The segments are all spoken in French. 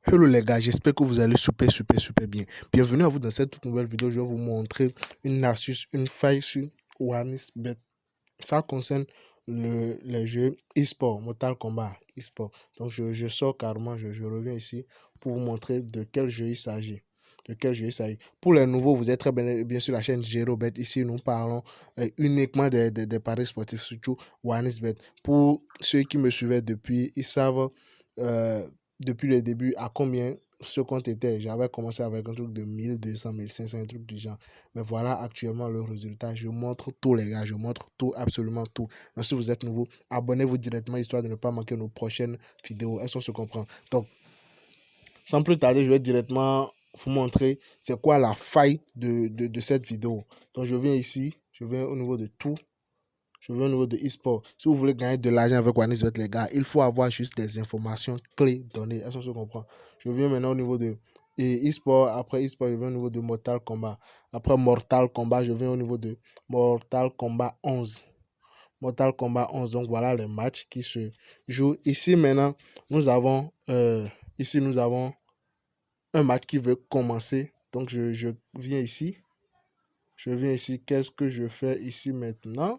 Hello les gars, j'espère que vous allez super bien. Bienvenue à vous dans cette toute nouvelle vidéo. Je vais vous montrer une astuce, une faille sur OneXBet. Ça concerne les jeux e-sport, Mortal Kombat e-sport. Donc je sors carrément, je reviens ici pour vous montrer de quel jeu il s'agit. Pour les nouveaux, vous êtes très bien sur la chaîne GeroBet. Ici, nous parlons uniquement des paris sportifs, surtout OneXBet. Pour ceux qui me suivaient depuis, ils savent depuis le début à combien ce compte était. J'avais commencé avec un truc de 1200, 1500, un truc du genre. Mais voilà actuellement le résultat. Je montre tout les gars, je montre tout, absolument tout. Donc si vous êtes nouveau, abonnez-vous directement histoire de ne pas manquer nos prochaines vidéos. Est-ce qu'on se comprend? Donc, sans plus tarder, je vais directement vous montrer c'est quoi la faille de cette vidéo. Donc je viens ici, je viens au niveau de tout. Je viens au niveau de e-sport. Si vous voulez gagner de l'argent avec OneXBet, les gars, il faut avoir juste des informations clés données. Est-ce qu'on se comprend? Je viens maintenant au niveau de e-sport. Après e-sport, je viens au niveau de Mortal Kombat. Après Mortal Kombat, je viens au niveau de Mortal Kombat 11. Mortal Kombat 11. Donc voilà les matchs qui se jouent. Ici maintenant, nous avons un match qui veut commencer. Donc je viens ici. Je viens ici. Qu'est-ce que je fais ici maintenant?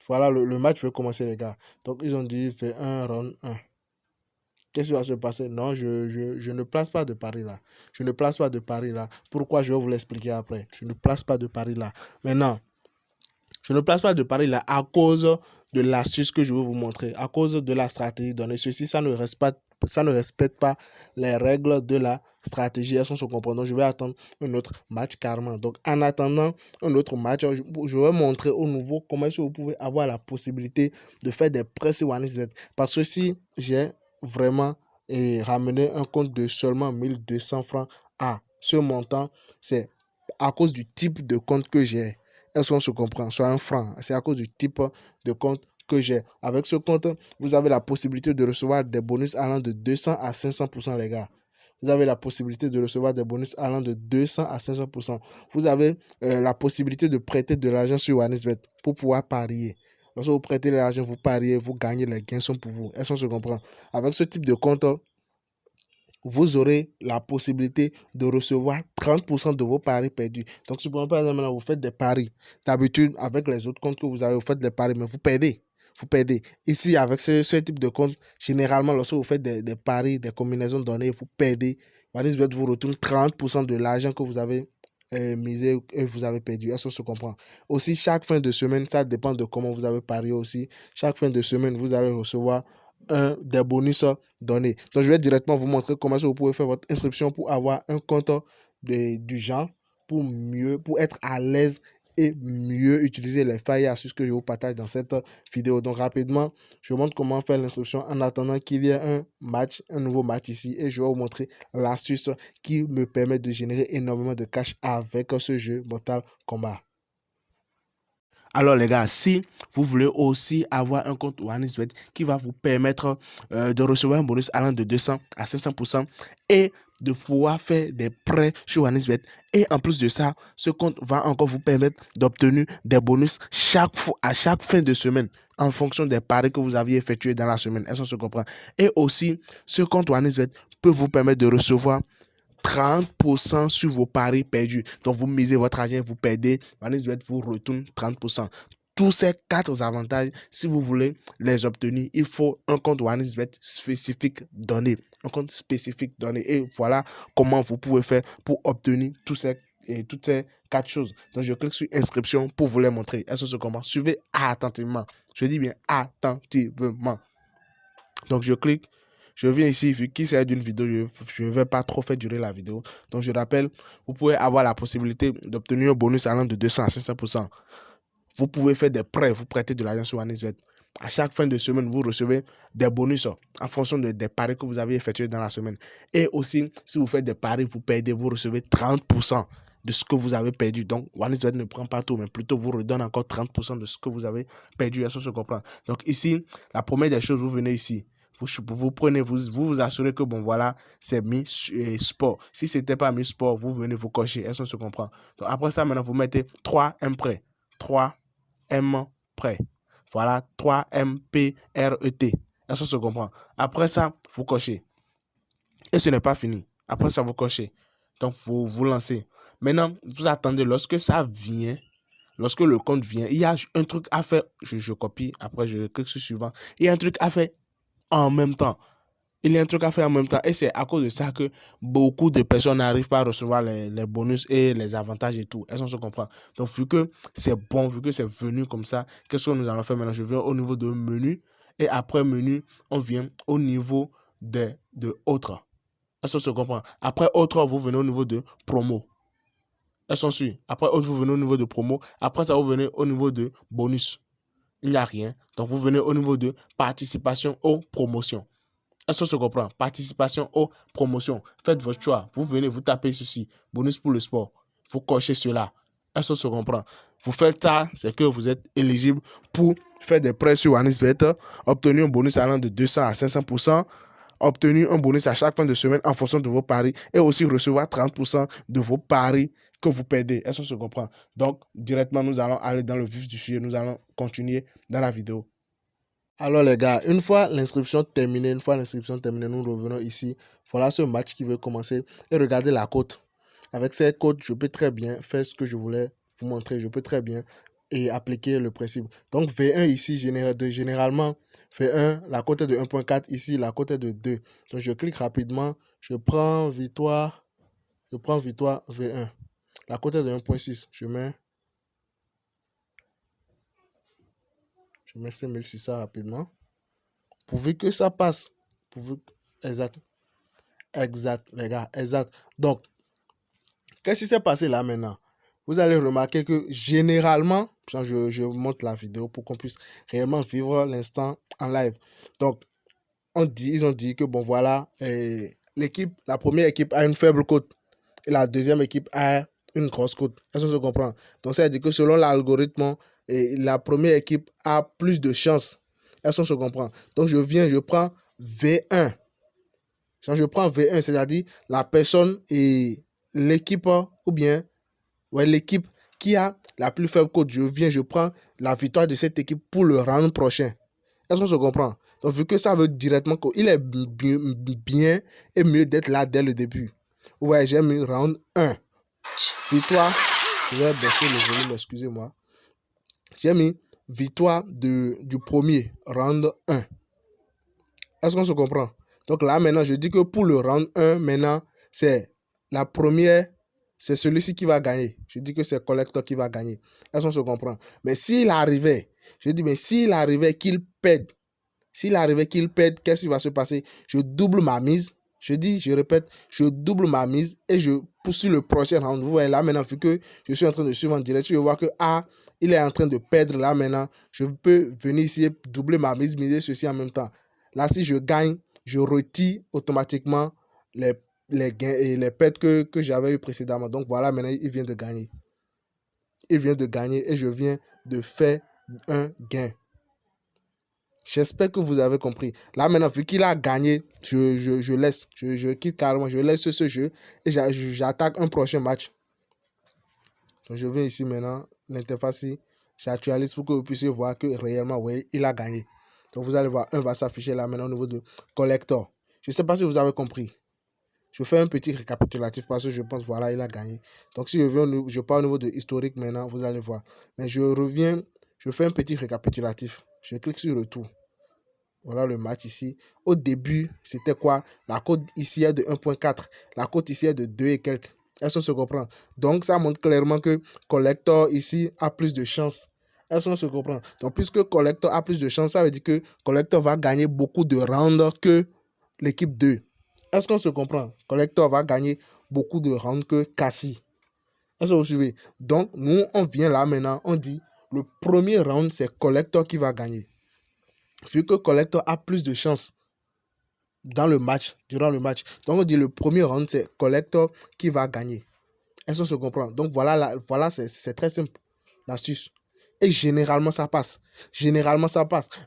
Voilà, le match veut commencer, les gars. Donc, ils ont dit, fait un round 1. Qu'est-ce qui va se passer? Non, je ne place pas de pari là. Je ne place pas de pari là. Pourquoi? Je vais vous l'expliquer après. Je ne place pas de pari là. Maintenant, je ne place pas de pari là à cause de l'astuce que je vais vous montrer, à cause de la stratégie donnée. Ceci, ça ne respecte pas les règles de la stratégie. Elles sont se comprendre. Donc, je vais attendre un autre match carrément. Donc, en attendant un autre match, je vais montrer au nouveau comment est-ce que vous pouvez avoir la possibilité de faire des prêts sur OneXBet. Parce que si j'ai vraiment ramené un compte de seulement 1200 francs à ce montant, c'est à cause du type de compte que j'ai. Est-ce qu'on se comprend? Soit un franc. C'est à cause du type de compte que j'ai. Avec ce compte, vous avez la possibilité de recevoir des bonus allant de 200 à 500%, les gars. Vous avez la possibilité de recevoir des bonus allant de 200 à 500%. Vous avez la possibilité de prêter de l'argent sur OneXBet pour pouvoir parier. Lorsque vous prêtez l'argent, vous pariez, vous gagnez, les gains sont pour vous. Est-ce qu'on se comprend? Avec ce type de compte, vous aurez la possibilité de recevoir 30% de vos paris perdus. Donc, si par exemple, vous faites des paris, d'habitude, avec les autres comptes que vous avez, vous faites des paris, mais vous perdez. Vous perdez. Ici, avec ce type de compte, généralement, lorsque vous faites des paris, des combinaisons données, vous perdez. OneXBet vous retourne 30% de l'argent que vous avez misé et vous avez perdu. Est-ce que se comprend? Aussi, chaque fin de semaine, ça dépend de comment vous avez parié aussi. Chaque fin de semaine, vous allez recevoir des bonus donnés. Donc, je vais directement vous montrer comment vous pouvez faire votre inscription pour avoir un compte du genre, pour être à l'aise et mieux utiliser les failles et astuces que je vous partage dans cette vidéo. Donc, rapidement, je vous montre comment faire l'inscription en attendant qu'il y ait un nouveau match ici, et je vais vous montrer l'astuce qui me permet de générer énormément de cash avec ce jeu Mortal Kombat. Alors les gars, si vous voulez aussi avoir un compte OneXBet qui va vous permettre de recevoir un bonus allant de 200 à 500% et de pouvoir faire des prêts sur OneXBet, et en plus de ça, ce compte va encore vous permettre d'obtenir des bonus à chaque fin de semaine en fonction des paris que vous aviez effectués dans la semaine. Est-ce qu'on se comprend? Et aussi, ce compte OneXBet peut vous permettre de recevoir 30% sur vos paris perdus. Donc, vous misez votre argent, vous perdez, OneXBet vous retourne 30%. Tous ces 4 avantages, si vous voulez les obtenir, il faut un compte OneXBet spécifique donné. Un compte spécifique donné. Et voilà comment vous pouvez faire pour obtenir toutes ces 4 choses. Donc, je clique sur inscription pour vous les montrer. Est-ce que c'est comment? Suivez attentivement. Je dis bien attentivement. Donc, je clique. Je viens ici, vu qu'il s'agit d'une vidéo, je ne vais pas trop faire durer la vidéo. Donc, je rappelle, vous pouvez avoir la possibilité d'obtenir un bonus allant de 200 à 500%. Vous pouvez faire des prêts, vous prêtez de l'argent sur OneXBet. À chaque fin de semaine, vous recevez des bonus en fonction des paris que vous avez effectués dans la semaine. Et aussi, si vous faites des paris, vous perdez, vous recevez 30% de ce que vous avez perdu. Donc, OneXBet ne prend pas tout, mais plutôt vous redonne encore 30% de ce que vous avez perdu. Est-ce que je comprends? Donc, ici, la première des choses, vous venez ici. Vous prenez, vous assurez que bon voilà, c'est mis sport. Si c'était pas mis sport, vous venez vous cocher. Est-ce qu'on se comprend? Donc après ça, maintenant, vous mettez 3M prêt. 3M prêt. Voilà, 3MPRET. Est-ce qu'on se comprend? Après ça, vous cochez. Et ce n'est pas fini. Après ça, vous cochez. Donc, vous lancez. Maintenant, vous attendez lorsque ça vient. Lorsque le compte vient, il y a un truc à faire. Je copie. Après, je clique sur suivant. Il y a un truc à faire en même temps. Il y a un truc à faire en même temps. Et c'est à cause de ça que beaucoup de personnes n'arrivent pas à recevoir les bonus et les avantages et tout. Est-ce qu'on se comprend? Donc, vu que c'est bon, vu que c'est venu comme ça, qu'est-ce que nous allons faire maintenant? Je viens au niveau de menu. Et après menu, on vient au niveau de autres. Est-ce qu'on se comprend? Après autre, vous venez au niveau de promo. Est-ce qu'on suit? Après autre, vous venez au niveau de promo. Après ça, vous venez au niveau de bonus. Il n'y a rien. Donc, vous venez au niveau de participation aux promotions. Est-ce qu'on se comprend? Participation aux promotions. Faites votre choix. Vous venez, vous tapez ceci. Bonus pour le sport. Vous cochez cela. Est-ce qu'on se comprend? Vous faites ça, c'est que vous êtes éligible pour faire des prêts sur OneXBet, obtenir un bonus allant de 200 à 500%, obtenir un bonus à chaque fin de semaine en fonction de vos paris et aussi recevoir 30% de vos paris que vous perdez. Est-ce qu'on se comprend? Donc, directement, nous allons aller dans le vif du sujet. Nous allons continuer dans la vidéo. Alors les gars, une fois l'inscription terminée, nous revenons ici. Voilà ce match qui veut commencer. Et regardez la cote. Avec cette cote, je peux très bien faire ce que je voulais vous montrer. Je peux très bien et appliquer le principe. Donc V1 ici, généralement, V1, la cote est de 1.4. Ici, la cote est de 2. Donc je clique rapidement. Je prends victoire V1. La cote est de 1.6. Je mets 5000 sur ça rapidement. Pourvu que ça passe. Exact. Exact, les gars. Exact. Donc, qu'est-ce qui s'est passé là maintenant? Vous allez remarquer que généralement, je monte la vidéo pour qu'on puisse réellement vivre l'instant en live. Donc, ils ont dit que bon voilà, la première équipe a une faible cote et la deuxième équipe a une grosse cote. Est-ce qu'on se comprend? Donc, ça veut dire que selon l'algorithme, la première équipe a plus de chances. Est-ce qu'on se comprend? Donc, je prends V1. Quand je prends V1, c'est-à-dire la personne et l'équipe, ou bien l'équipe qui a la plus faible cote, je prends la victoire de cette équipe pour le round prochain. Est-ce qu'on se comprend? Donc, vu que ça veut directement qu'il est bien et mieux d'être là dès le début. Vous voyez, j'ai mis round 1. Victoire. Je vais baisser le volume, excusez-moi. J'ai mis victoire du premier, round 1. Est-ce qu'on se comprend? Donc là, maintenant, je dis que pour le round 1, maintenant, c'est la première, c'est celui-ci qui va gagner. Je dis que c'est Collector qui va gagner. Est-ce qu'on se comprend? Mais s'il arrivait, s'il arrivait qu'il pète, qu'est-ce qui va se passer? Je double ma mise. Je répète, je double ma mise et je poursuis le prochain round. Vous voyez là, maintenant, vu que je suis en train de suivre en direct, je vois que il est en train de perdre là, maintenant. Je peux venir ici et doubler ma mise, miser ceci en même temps. Là, si je gagne, je retire automatiquement les gains et les pertes que j'avais eu précédemment. Donc voilà, maintenant, il vient de gagner. Il vient de gagner et je viens de faire un gain. J'espère que vous avez compris. Là, maintenant, vu qu'il a gagné, je laisse. Je quitte carrément. Je laisse ce jeu et j'attaque un prochain match. Donc, je viens ici maintenant, l'interface, j'actualise pour que vous puissiez voir que réellement, oui, il a gagné. Donc, vous allez voir, un va s'afficher là maintenant au niveau de Collector. Je ne sais pas si vous avez compris. Je fais un petit récapitulatif parce que je pense, voilà, il a gagné. Donc, si je pars au niveau de historique maintenant, vous allez voir. Mais je reviens, je fais un petit récapitulatif. Je clique sur retour. Voilà le match ici. Au début, c'était quoi? La cote ici est de 1.4. La cote ici est de 2 et quelques. Est-ce qu'on se comprend? Donc, ça montre clairement que Collector ici a plus de chance. Est-ce qu'on se comprend? Donc, puisque Collector a plus de chance, ça veut dire que Collector va gagner beaucoup de rounds que l'équipe 2. Est-ce qu'on se comprend? Collector va gagner beaucoup de rounds que Cassie. Est-ce que vous suivez? Donc, nous, on vient là maintenant, on dit le premier round, c'est Collector qui va gagner. Vu que Collector a plus de chance dans le match, durant le match. Donc, on dit le premier round, c'est Collector qui va gagner. Est-ce qu'on se comprend? Donc, voilà, c'est très simple, l'astuce. Et généralement, ça passe.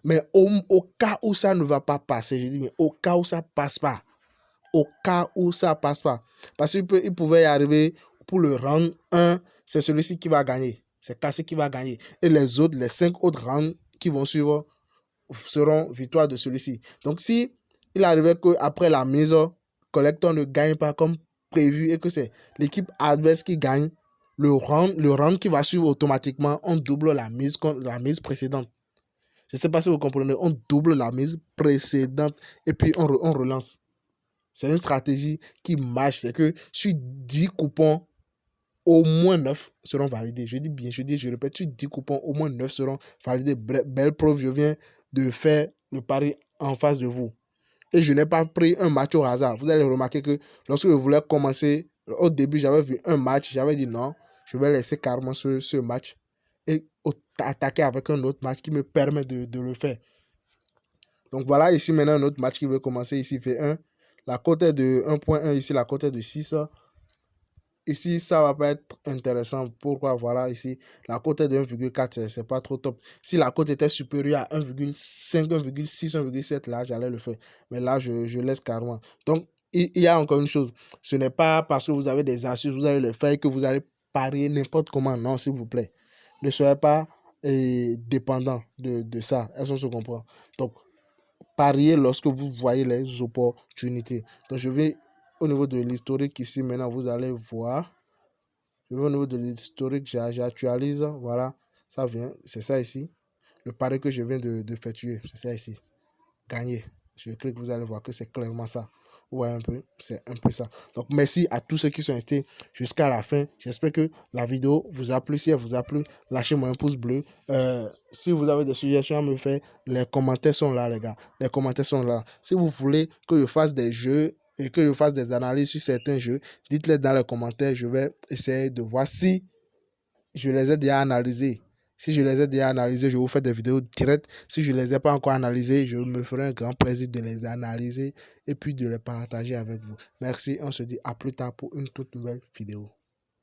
Mais au cas où ça ne va pas passer, je dis, mais au cas où ça passe pas. Parce qu'il pouvait y arriver pour le round 1, c'est celui-ci qui va gagner. C'est Cassie qui va gagner. Et les 5 autres rounds qui vont suivre seront victoire de celui-ci. Donc, si il arrivait qu'après la mise, collector ne gagne pas comme prévu et que c'est l'équipe adverse qui gagne, le round qui va suivre automatiquement, on double la mise précédente. Je ne sais pas si vous comprenez, on double la mise précédente et puis on relance. C'est une stratégie qui marche, c'est que sur 10 coupons, au moins 9 seront validés. Je répète, sur 10 coupons, au moins 9 seront validés. Belle preuve, je viens de faire le pari en face de vous. Et je n'ai pas pris un match au hasard. Vous allez remarquer que lorsque je voulais commencer, au début, j'avais vu un match, j'avais dit non, je vais laisser carrément ce match et attaquer avec un autre match qui me permet de le faire. Donc voilà, ici maintenant un autre match qui veut commencer. Ici, V1. La cote est de 1.1, ici la cote est de 6. Ici, ça va pas être intéressant. Pourquoi? Voilà, ici, la cote est de 1,4, c'est pas trop top. Si la cote était supérieure à 1,5, 1,6, 1,7, là, j'allais le faire. Mais là, je laisse carrément. Donc, il y a encore une chose. Ce n'est pas parce que vous avez des astuces, vous allez le faire que vous allez parier n'importe comment. Non, s'il vous plaît. Ne soyez pas dépendant de ça. Est-ce qu'on se comprend? Donc, parier lorsque vous voyez les opportunités. Donc, je vais au niveau de l'historique ici, maintenant, vous allez voir. Je vais au niveau de l'historique, j'actualise. Voilà, ça vient. C'est ça ici. Le pari que je viens d'effectuer, c'est ça ici. Gagner. Je clique, vous allez voir que c'est clairement ça. Vous voyez un peu, c'est un peu ça. Donc, merci à tous ceux qui sont restés jusqu'à la fin. J'espère que la vidéo vous a plu. Si elle vous a plu, lâchez-moi un pouce bleu. Si vous avez des suggestions à me faire, les commentaires sont là, les gars. Les commentaires sont là. Si vous voulez que je fasse des jeux et que je fasse des analyses sur certains jeux, dites-les dans les commentaires. Je vais essayer de voir si je les ai déjà analysés. Si je les ai déjà analysés, je vous fais des vidéos directes. Si je ne les ai pas encore analysés, je me ferai un grand plaisir de les analyser et puis de les partager avec vous. Merci, on se dit à plus tard pour une toute nouvelle vidéo.